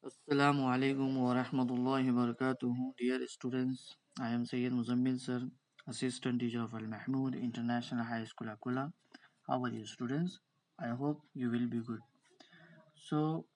Assalamu alaikum wa rahmatullahi wa barakatuh. Dear students, I am Sayyid Muzammil sir, Assistant Teacher of Al Mahmood International High School Akula. How are you students? I hope you will be good.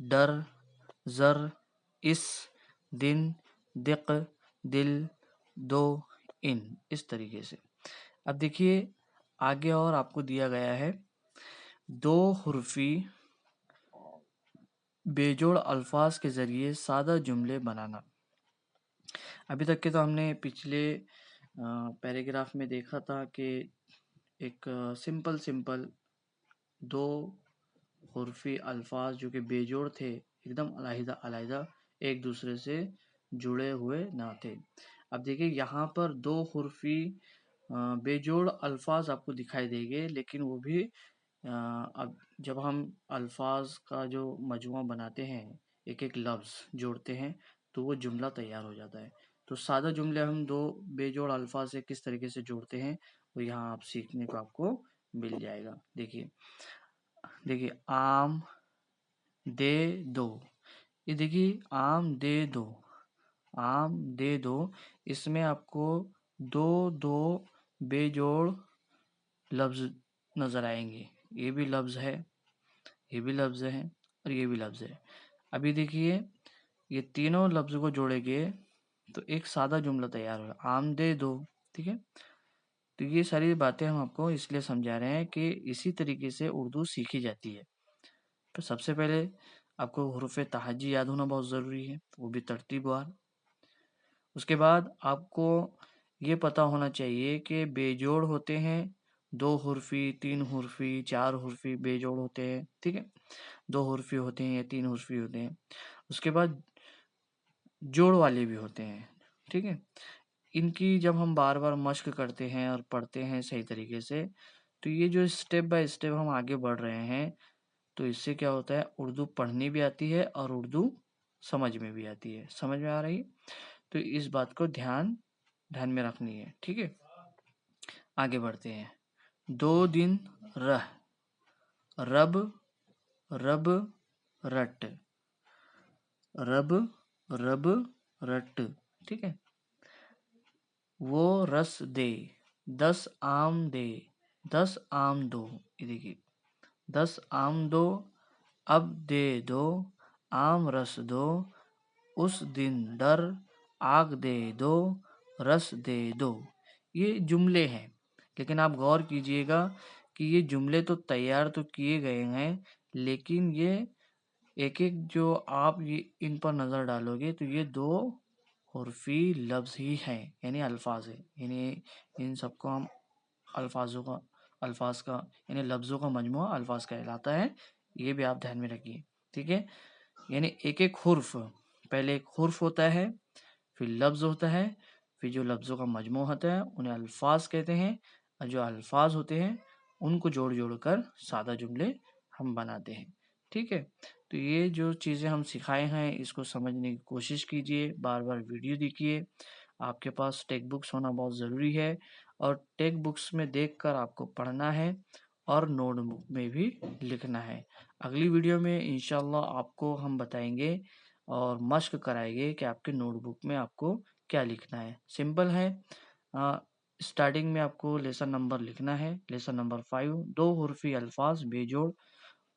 ڈر، زر، اس، دن، دق، دل، دو، ان، اس طریقے سے۔ اب دیکھیے آگے اور آپ کو دیا گیا ہے دو حرفی بے جوڑ الفاظ کے ذریعے سادہ جملے بنانا۔ ابھی تک کے تو ہم نے پچھلے پیراگراف میں دیکھا تھا کہ ایک سمپل دو حرفی الفاظ جو کہ بے جوڑ تھے، ایک دم علیحدہ علیحدہ ایک دوسرے سے جڑے ہوئے نہ تھے۔ اب دیکھیں یہاں پر دو حرفی بے جوڑ الفاظ آپ کو دکھائی دیں گے، لیکن وہ بھی اب جب ہم الفاظ کا جو مجموعہ بناتے ہیں، ایک ایک لفظ جوڑتے ہیں تو وہ جملہ تیار ہو جاتا ہے۔ تو سادہ جملے ہم دو بے جوڑ الفاظ سے کس طریقے سے جوڑتے ہیں وہ یہاں آپ سیکھنے کو آپ کو مل جائے گا۔ دیکھیے آم دے دو، یہ دیکھیے آم دے دو، آم دے دو، اس میں آپ کو دو بے جوڑ لفظ نظر آئیں گے۔ یہ بھی لفظ ہے، یہ بھی لفظ ہے، اور یہ بھی لفظ ہے۔ ابھی دیکھیے یہ تینوں لفظ کو جوڑیں گے تو ایک سادہ جملہ تیار ہوگا، آم دے دو، ٹھیک ہے۔ تو یہ ساری باتیں ہم آپ کو اس لیے سمجھا رہے ہیں کہ اسی طریقے سے اردو سیکھی جاتی ہے۔ تو سب سے پہلے آپ کو حروف تہجی یاد ہونا بہت ضروری ہے، وہ بھی ترتیب وار۔ اس کے بعد آپ کو یہ پتہ ہونا چاہیے کہ بے جوڑ ہوتے ہیں دو حرفی، تین حرفی، چار حرفی بے جوڑ ہوتے ہیں، ٹھیک ہے، دو حرفی ہوتے ہیں یا تین حرفی ہوتے ہیں۔ اس کے بعد جوڑ والے بھی ہوتے ہیں، ٹھیک ہے۔ ان کی جب ہم بار بار مشق کرتے ہیں اور پڑھتے ہیں صحیح طریقے سے تو یہ جو اسٹیپ بائی اسٹیپ ہم آگے بڑھ رہے ہیں تو اس سے کیا ہوتا ہے، اردو پڑھنی بھی آتی ہے اور اردو سمجھ میں بھی آتی ہے۔ سمجھ میں آ رہی ہے؟ تو اس بات کو دھیان میں رکھنی ہے، ٹھیک ہے۔ آگے بڑھتے ہیں۔ دو دن رہ، رب، رب، رٹ، رب، رب، رٹ، ٹھیک ہے۔ وہ رس دے، 10 آم دے، 10 آم دو، یہ دیکھیے 10 آم دو، اب دے دو، آم رس دو، اس دن ڈر، آگ دے دو، رس دے دو۔ یہ جملے ہیں، لیکن آپ غور کیجئے گا کہ یہ جملے تو تیار تو کیے گئے ہیں، لیکن یہ ایک ایک جو آپ ان پر نظر ڈالو گے تو یہ دو حرفی لفظ ہی ہیں، یعنی الفاظ ہیں، یعنی ان سب کو ہم الفاظ کا یعنی لفظوں کا مجموعہ الفاظ کہلاتا ہے۔ یہ بھی آپ دھیان میں رکھیے، ٹھیک ہے۔ یعنی ایک ایک حرف، پہلے ایک حرف ہوتا ہے، پھر لفظ ہوتا ہے، پھر جو لفظوں کا مجموعہ ہوتا ہے انہیں الفاظ کہتے ہیں، اور جو الفاظ ہوتے ہیں ان کو جوڑ کر سادہ جملے ہم بناتے ہیں، ٹھیک ہے۔ تو یہ جو چیزیں ہم سکھائے ہیں اس کو سمجھنے کی کوشش کیجئے، بار بار ویڈیو دیکھیے۔ آپ کے پاس ٹیکسٹ بکس ہونا بہت ضروری ہے، اور ٹیکسٹ بکس میں دیکھ کر آپ کو پڑھنا ہے اور نوٹ بک میں بھی لکھنا ہے۔ اگلی ویڈیو میں انشاءاللہ آپ کو ہم بتائیں گے اور مشق کرائیں گے کہ آپ کے نوٹ بک میں آپ کو کیا لکھنا ہے۔ سمپل ہے، اسٹارٹنگ میں آپ کو لیسن نمبر لکھنا ہے، لیسن نمبر 5، دو حرفی الفاظ بے جوڑ،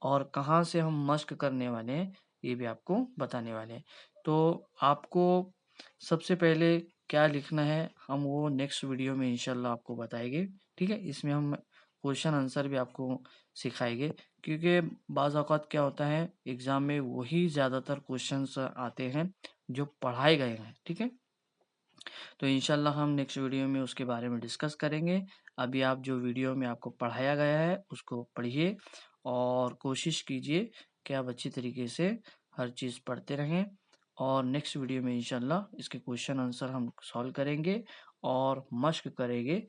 اور کہاں سے ہم مشق کرنے والے ہیں یہ بھی آپ کو بتانے والے ہیں۔ تو آپ کو سب سے پہلے کیا لکھنا ہے ہم وہ نیکسٹ ویڈیو میں انشاءاللہ آپ کو بتائیں گے، ٹھیک ہے۔ اس میں ہم کوشچن آنسر بھی آپ کو سکھائیں گے، کیونکہ بعض اوقات کیا ہوتا ہے ایگزام میں وہی زیادہ تر کوشچنس آتے ہیں جو پڑھائے گئے ہیں، ٹھیک ہے۔ تو انشاءاللہ ہم نیکسٹ ویڈیو میں اس کے بارے میں ڈسکس کریں گے۔ ابھی آپ جو ویڈیو میں آپ کو پڑھایا گیا ہے اس کو پڑھیے اور کوشش کیجئے کہ آپ اچھی طریقے سے ہر چیز پڑھتے رہیں، اور نیکسٹ ویڈیو میں انشاءاللہ اس کے کوشچن آنسر ہم سالو کریں گے اور مشق کریں گے،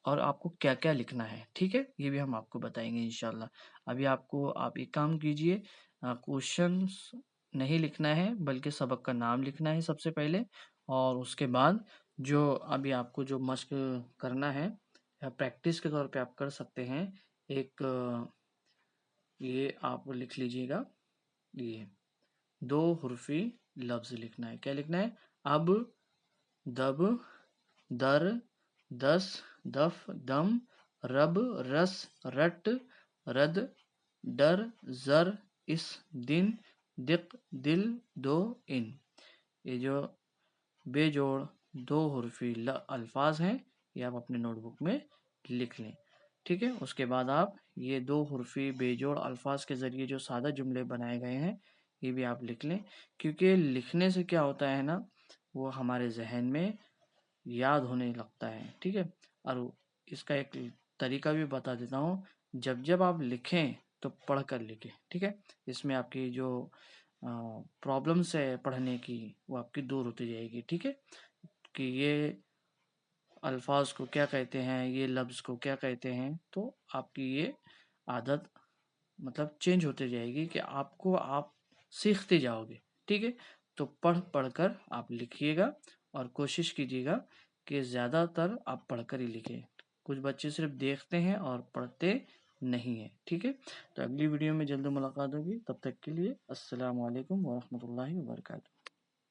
اور آپ کو کیا کیا لکھنا ہے، ٹھیک ہے، یہ بھی ہم آپ کو بتائیں گے انشاءاللہ۔ ابھی آپ ایک کام کیجئے، کوشچنس نہیں لکھنا ہے بلکہ سبق کا نام لکھنا ہے سب سے پہلے، اور اس کے بعد جو ابھی آپ کو جو مشق کرنا ہے پریکٹس کے طور پہ آپ کر سکتے ہیں، ایک یہ آپ لکھ لیجئے گا، یہ دو حرفی لفظ لکھنا ہے۔ کیا لکھنا ہے؟ اب، دب، در، دس، دف، دم، رب، رس، رٹ، رد، ڈر، زر، اس، دن، دق دل دو ان، یہ جو بے جوڑ دو حرفی الفاظ ہیں یہ آپ اپنے نوٹ بک میں لکھ لیں، ٹھیک ہے۔ اس کے بعد آپ یہ دو حرفی بے جوڑ الفاظ کے ذریعے جو سادہ جملے بنائے گئے ہیں یہ بھی آپ لکھ لیں، کیونکہ لکھنے سے کیا ہوتا ہے نا، وہ ہمارے ذہن میں یاد ہونے لگتا ہے، ٹھیک ہے۔ اور اس کا ایک طریقہ بھی بتا دیتا ہوں، جب آپ لکھیں تو پڑھ کر لکھیں، ٹھیک ہے۔ اس میں آپ کی جو پرابلمس ہے پڑھنے کی وہ آپ کی دور ہوتی جائے گی، ٹھیک ہے، کہ یہ الفاظ کو کیا کہتے ہیں، یہ لفظ کو کیا کہتے ہیں، تو آپ کی یہ عادت مطلب چینج ہوتے جائے گی کہ آپ سیکھتے جاؤ گے، ٹھیک ہے۔ تو پڑھ کر آپ لکھیے گا اور کوشش کیجیے گا کہ زیادہ تر آپ پڑھ کر ہی لکھیں، کچھ بچے صرف دیکھتے ہیں اور پڑھتے نہیں ہیں، ٹھیک ہے۔ تو اگلی ویڈیو میں جلد ملاقات ہوگی، تب تک کے لیے السلام علیکم ورحمۃ اللہ وبرکاتہ۔